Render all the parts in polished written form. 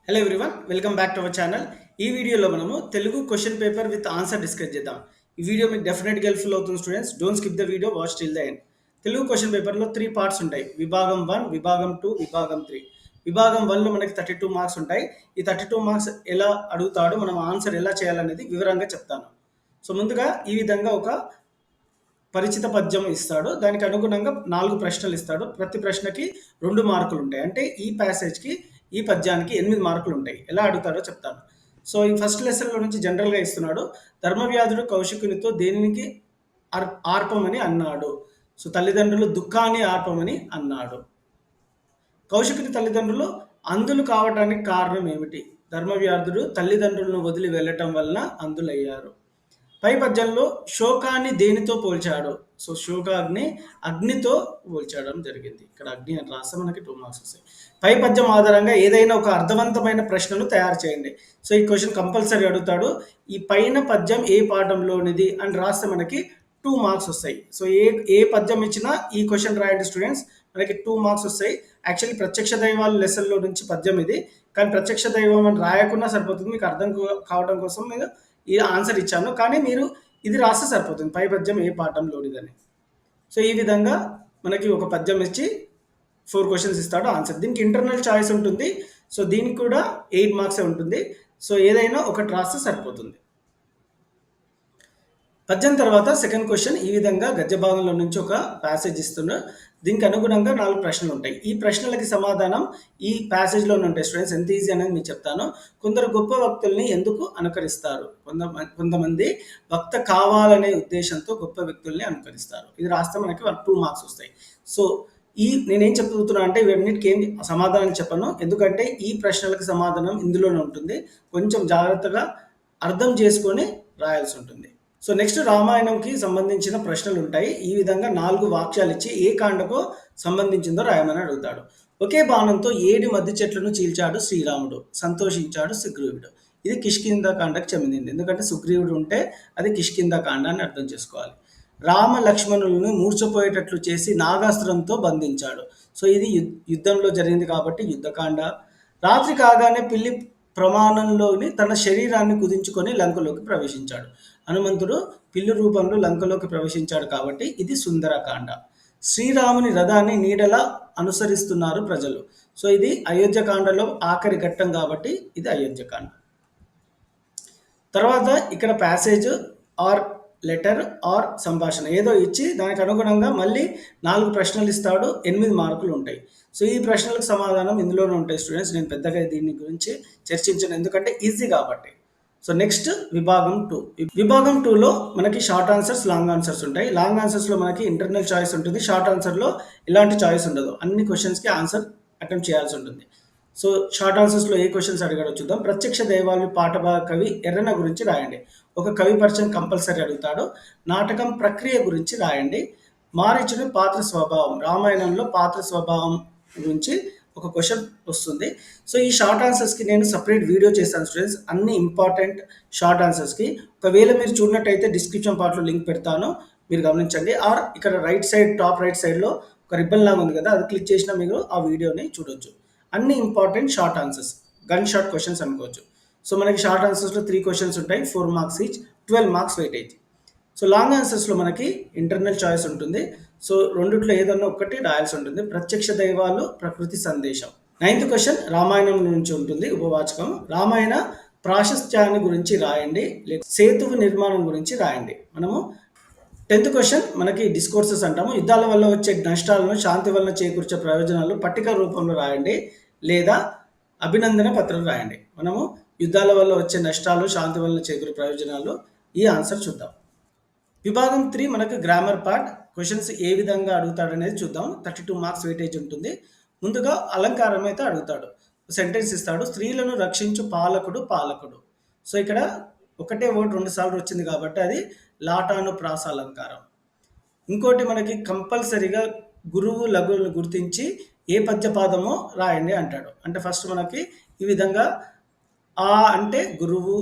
Hello everyone, welcome back to our channel. ఈ వీడియోలో మనము Telugu question paper with answer discuss చేద్దాం. ఈ వీడియో మీకు డెఫినెట్గా హెల్ప్ఫుల్ అవుతుంది students. Don't skip the video, watch till the end. Telugu question పేపర్లో 3 పార్ట్స్ ఉంటాయి: విభాగం 1, విభాగం 2, విభాగం 3. విభాగం 1లో మనకి 32 మార్క్స్ ఉంటాయి. ఈ 32 మార్క్స్ ఎలా అడుగుతాడో, మనం ఆన్సర్ ఎలా చేయాలనేది వివరంగా చెప్తాను. సో ముందుగా ఈ విధంగా ఒక పరిచిత పద్యం ఇస్తాడు. దానికి అనుగుణంగా 4 ప్రశ్నలు ఇస్తాడు. ప్రతి ప్రశ్నకి 2 మార్కులు ఉంటాయి. అంటే ఈ ప్యాసేజ్కి, ఈ పద్యానికి 8 మార్కులు ఉంటాయి. ఎలా అడుగుతాడో చెప్తాను. సో ఈ ఫస్ట్ లెసన్లో నుంచి జనరల్గా ఇస్తున్నాడు. ధర్మవ్యాధుడు కౌశికునితో దేనికి ఆర్పమని అన్నాడు. సో తల్లిదండ్రులు దుఃఖాన్ని ఆర్పమని అన్నాడు. కౌశికుని తల్లిదండ్రులు అంధులు కావడానికి కారణం ఏమిటి? ధర్మవ్యాధుడు తల్లిదండ్రులను వదిలి వెళ్ళటం వలన అంధులయ్యారు. పై పద్యంలో శోకాన్ని దేనితో పోల్చాడు? సో శోకాగ్ని అగ్నితో పోల్చడం జరిగింది. ఇక్కడ అగ్ని అని రాస్తే మనకి 2 మార్క్స్ వస్తాయి. పై పద్యం ఆధారంగా ఏదైనా ఒక అర్థవంతమైన ప్రశ్నను తయారు చేయండి. సో ఈ క్వశ్చన్ కంపల్సరీ అడుగుతాడు. ఈ పైన పద్యం ఏ పాఠంలోనిది అని రాస్తే మనకి 2 మార్క్స్ వస్తాయి. సో ఏ పద్యం ఇచ్చినా ఈ క్వశ్చన్ రాయండి స్టూడెంట్స్, మనకి 2 మార్క్స్ వస్తాయి. యాక్చువల్లీ ప్రత్యక్ష దైవాలు లెసన్లో నుంచి పద్యం ఇది, కానీ ప్రత్యక్ష దైవం అని రాయకుండా సరిపోతుంది. మీకు అర్థం కావడం కోసం నేను ఈ ఆన్సర్ ఇచ్చాను, కానీ మీరు ఇది రాస్తే సరిపోతుంది, పై పద్యం ఏ పాఠంలోనిదని. సో ఈ విధంగా మనకి ఒక పద్యం ఇచ్చి 4 క్వశ్చన్స్ ఇస్తాడు, ఆన్సర్. దీనికి ఇంటర్నల్ చాయిస్ ఉంటుంది. సో దీనికి కూడా 8 మార్క్సే ఉంటుంది. సో ఏదైనా ఒకటి రాస్తే సరిపోతుంది. పద్యం తర్వాత సెకండ్ క్వశ్చన్ ఈ విధంగా గద్య భాగంలో నుంచి ఒక ప్యాసేజ్ ఇస్తున్నారు. దీనికి అనుగుణంగా 4 ప్రశ్నలు ఉంటాయి. ఈ ప్రశ్నలకి సమాధానం ఈ ప్యాసేజ్లోనే ఉంటాయి స్టూడెంట్స్. ఎంత ఈజీ అనేది మీకు చెప్తాను. కొందరు గొప్ప వ్యక్తుల్ని ఎందుకు అనుకరిస్తారు? కొంతమంది వక్త కావాలనే ఉద్దేశంతో గొప్ప వ్యక్తుల్ని అనుకరిస్తారు. ఇది రాస్తే మనకి 2 మార్క్స్ వస్తాయి. సో నేనేం చెప్తున్నా అంటే ఇవన్నిటికి ఏం సమాధానం చెప్పను, ఎందుకంటే ఈ ప్రశ్నలకు సమాధానం ఇందులోనే ఉంటుంది. కొంచెం జాగ్రత్తగా అర్థం చేసుకొని రాయాల్సి ఉంటుంది. సో నెక్స్ట్ రామాయణంకి సంబంధించిన ప్రశ్నలు ఉంటాయి. ఈ విధంగా 4 వాక్యాలు ఇచ్చి ఏ కాండకో సంబంధించిందో రాయమని అడుగుతాడు. ఒకే బాణంతో 7 మద్ది చెట్లను చీల్చాడు శ్రీరాముడు, సంతోషించాడు సుగ్రీవుడు. ఇది కిష్కింద కాండకు చెందింది. ఎందుకంటే సుగ్రీవుడు ఉంటే అది కిష్కింద కాండ అని అర్థం చేసుకోవాలి. రామ లక్ష్మణులను మూర్చపోయేటట్లు చేసి నాగాస్త్రంతో బంధించాడు. సో ఇది యుద్ధంలో జరిగింది కాబట్టి యుద్ధకాండ. రాత్రి కాగానే పిల్లి ప్రమాణంలోని తన శరీరాన్ని కుదించుకొని లంకలోకి ప్రవేశించాడు. హనుమంతుడు పిల్లి రూపంలో లంకలోకి ప్రవేశించాడు కాబట్టి ఇది సుందరకాండ. శ్రీరాముని రథాన్ని నీడలా అనుసరిస్తున్నారు ప్రజలు. సో ఇది అయోధ్యకాండలో ఆఖరి ఘట్టం కాబట్టి ఇది అయోధ్యకాండ. తర్వాత ఇక్కడ ప్యాసేజ్ ఆర్ లెటర్ ఆర్ సంభాషణ ఏదో ఇచ్చి దానికి అనుగుణంగా మళ్ళీ 4 ప్రశ్నలు ఇస్తాడు. 8 మార్కులు ఉంటాయి. సో ఈ ప్రశ్నలకు సమాధానం ఇందులోనే ఉంటాయి స్టూడెంట్స్. నేను పెద్దగా దీని గురించి చర్చించను, ఎందుకంటే ఈజీ కాబట్టి. సో నెక్స్ట్ విభాగం 2. విభాగం 2లో మనకి షార్ట్ ఆన్సర్స్, లాంగ్ ఆన్సర్స్ ఉంటాయి. లాంగ్ ఆన్సర్స్లో మనకి ఇంటర్నల్ చాయిస్ ఉంటుంది. షార్ట్ ఆన్సర్లో ఎలాంటి చాయిస్ ఉండదు. అన్ని క్వశ్చన్స్కి ఆన్సర్ అటెంప్ట్ చేయాల్సి ఉంటుంది. సో షార్ట్ ఆన్సర్స్లో ఏ క్వశ్చన్స్ అడిగాడో చూద్దాం. ప్రత్యక్ష దైవాలు పాఠభాగ కవి ఎర్రన గురించి రాయండి. ఒక కవి పరిచయం కంపల్సరీ అడుగుతాడు. నాటకం ప్రక్రియ గురించి రాయండి. మారీచుని పాత్ర స్వభావం, రామాయణంలో పాత్ర స్వభావం గురించి ఒక క్వశ్చన్ వస్తుంది. సో ఈ షార్ట్ ఆన్సర్స్కి నేను సపరేట్ వీడియో చేస్తాను స్టూడెంట్స్, అన్ని ఇంపార్టెంట్ షార్ట్ ఆన్సర్స్కి. ఒకవేళ మీరు చూడనట్టయితే డిస్క్రిప్షన్ పార్ట్లో లింక్ పెడతాను, మీరు గమనించండి. ఆర్ ఇక్కడ రైట్ సైడ్, టాప్ రైట్ సైడ్లో ఒక రిబ్బన్ లాగా ఉంది కదా, అది క్లిక్ చేసినా మీరు ఆ వీడియోని చూడొచ్చు. అన్ని ఇంపార్టెంట్ షార్ట్ ఆన్సర్స్, గన్ షార్ట్ క్వశ్చన్స్ అనుకోవచ్చు. సో మనకి షార్ట్ ఆన్సర్స్లో 3 క్వశ్చన్స్ ఉంటాయి, 4 marks each, 12 marks weightage. So long ఆన్సర్స్లో మనకి ఇంటర్నల్ చాయిస్ ఉంటుంది. సో రెండిట్లో ఏదన్నా ఒకటి రాయాల్సి ఉంటుంది. ప్రత్యక్ష దైవాలు, ప్రకృతి సందేశం. 9th క్వశ్చన్ రామాయణం నుంచి ఉంటుంది, ఉపవాచకం. రామాయణ ప్రాశస్త్యాన్ని గురించి రాయండి, సేతువు నిర్మాణం గురించి రాయండి. మనము 10th క్వశ్చన్ మనకి డిస్కోర్సెస్ అంటాము. యుద్ధాల వల్ల వచ్చే నష్టాలను శాంతి వల్ల చేకూర్చే ప్రయోజనాలు పట్టిక రూపంలో రాయండి, లేదా అభినందన పత్రం రాయండి. మనము యుద్ధాల వల్ల వచ్చే నష్టాలు, శాంతి వల్ల చేకూరే ప్రయోజనాలు, ఈ ఆన్సర్ చూద్దాం. విభాగం 3 మనకు గ్రామర్ పార్ట్. క్వశ్చన్స్ ఏ విధంగా అడుగుతాడు అనేది చూద్దాం. 32 మార్క్స్ వెయిటేజ్ ఉంటుంది. ముందుగా అలంకారం అయితే అడుగుతాడు. సెంటెన్స్ ఇస్తాడు, స్త్రీలను రక్షించు పాలకుడు పాలకుడు. సో ఇక్కడ ఒకటే వర్డ్ 2 సార్లు వచ్చింది కాబట్టి అది లాటాను ప్రాస అలంకారం. ఇంకోటి మనకి కంపల్సరీగా గురువు లఘువులను గుర్తించి ఏ పద్యపాదమో రాయండి అంటాడు. అంటే ఫస్ట్ మనకి ఈ విధంగా ఆ అంటే గురువు,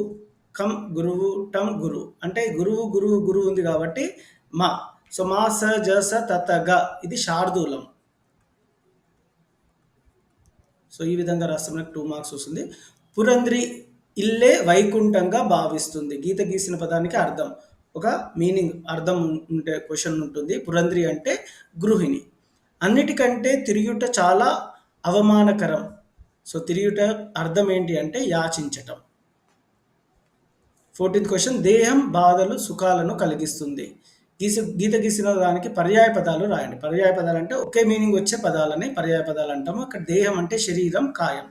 కం గురువు, టం గురువు. అంటే గురువు గురువు గురువు ఉంది కాబట్టి మా. సో మా స జ స తత గ ఇది శార్దూలం. సో ఈ విధంగా రాస్తే మనకు 2 మార్క్స్ వస్తుంది. పురంధ్రి ఇల్లే వైకుంఠంగా భావిస్తుంది. గీత గీసిన పదానికి అర్థం, ఒక మీనింగ్ అర్థం ఉంటే క్వశ్చన్ ఉంటుంది. పురంధ్రి అంటే గృహిణి. అన్నిటికంటే తిరియుట చాలా అవమానకరం. సో తిరియుట అర్థం ఏంటి అంటే యాచించటం. 14th క్వశ్చన్, దేహం బాధలు సుఖాలను కలిగిస్తుంది. గీత గీసిన దానికి పర్యాయ పదాలు రాయండి. పర్యాయ పదాలు అంటే ఒకే మీనింగ్ వచ్చే పదాలని పర్యాయ పదాలు అంటాము. అక్కడ దేహం అంటే శరీరం, కాయం.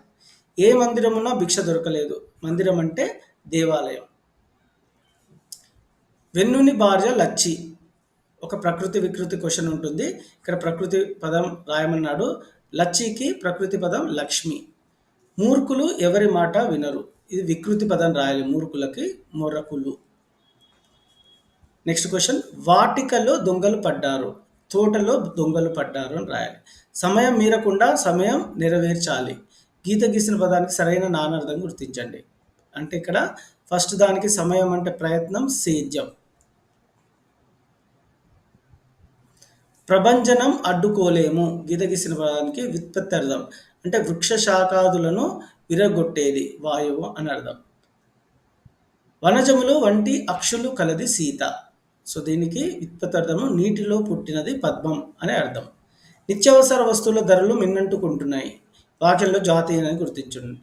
ఏ మందిరమున భిక్ష దొరకలేదు. మందిరం అంటే దేవాలయం. వెన్నుని భార్య లచ్చి. ఒక ప్రకృతి వికృతి క్వశ్చన్ ఉంటుంది. ఇక్కడ ప్రకృతి పదం రాయమన్నాడు. లచ్చికి ప్రకృతి పదం లక్ష్మి. మూర్ఖులు ఎవరి మాట వినరు. ఇది వికృతి పదం రాయాలి. మూర్ఖులకి మొరకులు. నెక్స్ట్ క్వశ్చన్, వాటికలో దొంగలు పడ్డారు, తోటలో దొంగలు పడ్డారు అని రాయాలి. సమయం మీరకుండా సమయం నెరవేర్చాలి. గీత గీసిన పదానికి సరైన నానార్థం గుర్తించండి. అంటే ఇక్కడ ఫస్ట్ దానికి సమయం అంటే ప్రయత్నం, సేద్యం. ప్రభంజనం అడ్డుకోలేము. గీత గీసిన పదానికి వ్యుత్పత్తి అర్థం అంటే వృక్ష శాఖాదులను విరగొట్టేది, వాయువు అని అర్థం. వనజములు వంటి అక్షులు కలది సీత. సో దీనికి వ్యుత్పత్తి అర్థము నీటిలో పుట్టినది పద్మం అనే అర్థం. నిత్యావసర వస్తువుల ధరలు మిన్నంటుకుంటున్నాయి. వాక్యంలో జాతీయం అని గుర్తించండి.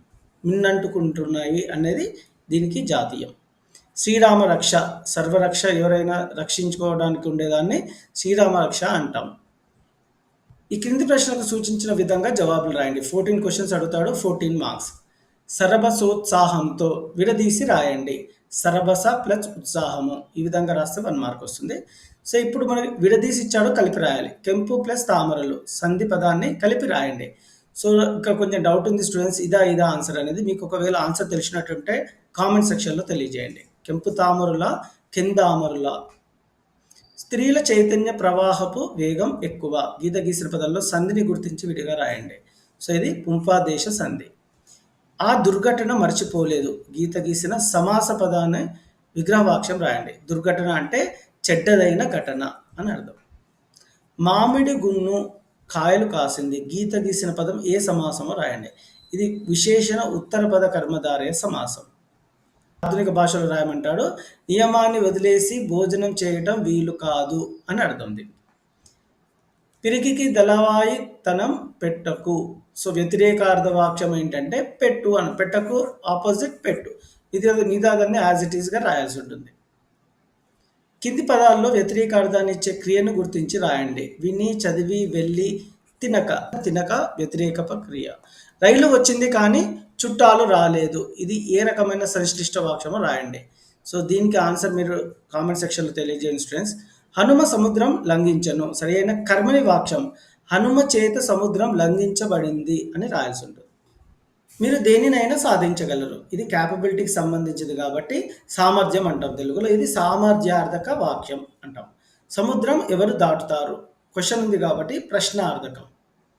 మిన్నంటుకుంటున్నాయి అనేది దీనికి జాతీయం. శ్రీరామ రక్ష, సర్వరక్ష, ఎవరైనా రక్షించుకోవడానికి ఉండేదాన్ని శ్రీరామ రక్ష అంటాం. ఈ క్రింది ప్రశ్నలకు సూచించిన విధంగా జవాబులు రాయండి. 14 క్వశ్చన్స్ అడుగుతాడు, 14 మార్క్స్. సరబసోత్సాహంతో విడదీసి రాయండి. సరబస ప్లస్ ఉత్సాహము, ఈ విధంగా రాస్తే 1 మార్క్ వస్తుంది. సో ఇప్పుడు మనకి విడదీసి ఇచ్చాడు, కలిపి రాయాలి. కెంపు ప్లస్ తామరలు, సంధి పదాన్ని కలిపి రాయండి. సో ఇక్కడ కొంచెం డౌట్ ఉంది స్టూడెంట్స్, ఇదా ఆన్సర్ అనేది. మీకు ఒకవేళ ఆన్సర్ తెలిసినట్టుంటే కామెంట్ సెక్షన్లో తెలియజేయండి. కెంపు తామరుల, కిందామరుల. స్త్రీల చైతన్య ప్రవాహపు వేగం ఎక్కువ. గీత గీసిన పదాల్లో సంధిని గుర్తించి విడిగా రాయండి. సో ఇది పుంపాదేశ సంధి. ఆ దుర్ఘటన మర్చిపోలేదు. గీత గీసిన సమాస పదాన్ని విగ్రహవాక్యం రాయండి. దుర్ఘటన అంటే చెడ్డదైన ఘటన అని అర్థం. మామిడి గున్ను కాయలు కాసింది. గీత గీసిన పదం ఏ సమాసమో రాయండి. ఇది విశేషణ ఉత్తర పద కర్మధారయ సమాసం. ఆధునిక భాషలో రాయమంటాడు. నియమాన్ని వదిలేసి భోజనం చేయటం వీలు కాదు అని అర్థం. పిరికికి దళవాయి తనం పెట్టకు. సో వ్యతిరేకార్థ వాక్యం ఏంటంటే పెట్టు అని. పెట్టకు ఆపోజిట్ పెట్టు. ఇది మిగతాదాన్ని యాజ్ ఇట్ ఈస్గా రాయాల్సి ఉంటుంది. కింది పదాల్లో వ్యతిరేకార్థాన్ని ఇచ్చే క్రియను గుర్తించి రాయండి. విని, చదివి, వెళ్ళి, తినక. తినక వ్యతిరేక క్రియ. రైలు వచ్చింది కానీ చుట్టాలు రాలేదు. ఇది ఏ రకమైన సంశ్లిష్ట వాక్యమో రాయండి. సో దీనికి ఆన్సర్ మీరు కామెంట్ సెక్షన్లో తెలియజేయండి స్టూడెంట్స్. హనుమ సముద్రం లంఘించను. సరైన కర్మని వాక్యం హనుమ చేత సముద్రం లంఘించబడింది అని రాయాల్సి ఉంటుంది. మీరు దేనినైనా సాధించగలరు. ఇది క్యాపబిలిటీకి సంబంధించింది కాబట్టి సామర్థ్యం అంటాం తెలుగులో. ఇది సామర్థ్యార్థక వాక్యం అంటాం. సముద్రం ఎవరు దాటుతారు క్వశ్చన్ ఉంది కాబట్టి ప్రశ్నార్థకం.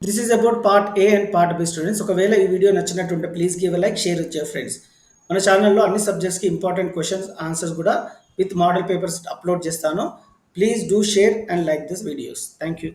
This is about part A and part B students. ఒకవేళ ఈ వీడియో నచ్చినట్టుంటే please give a like, share with your friends. మన ఛానల్లో అన్ని సబ్జెక్ట్స్కి ఇంపార్టెంట్ క్వశ్చన్స్, ఆన్సర్స్ కూడా విత్ మోడల్ పేపర్స్ అప్లోడ్ చేస్తాను. Please do share and like this videos. Thank you.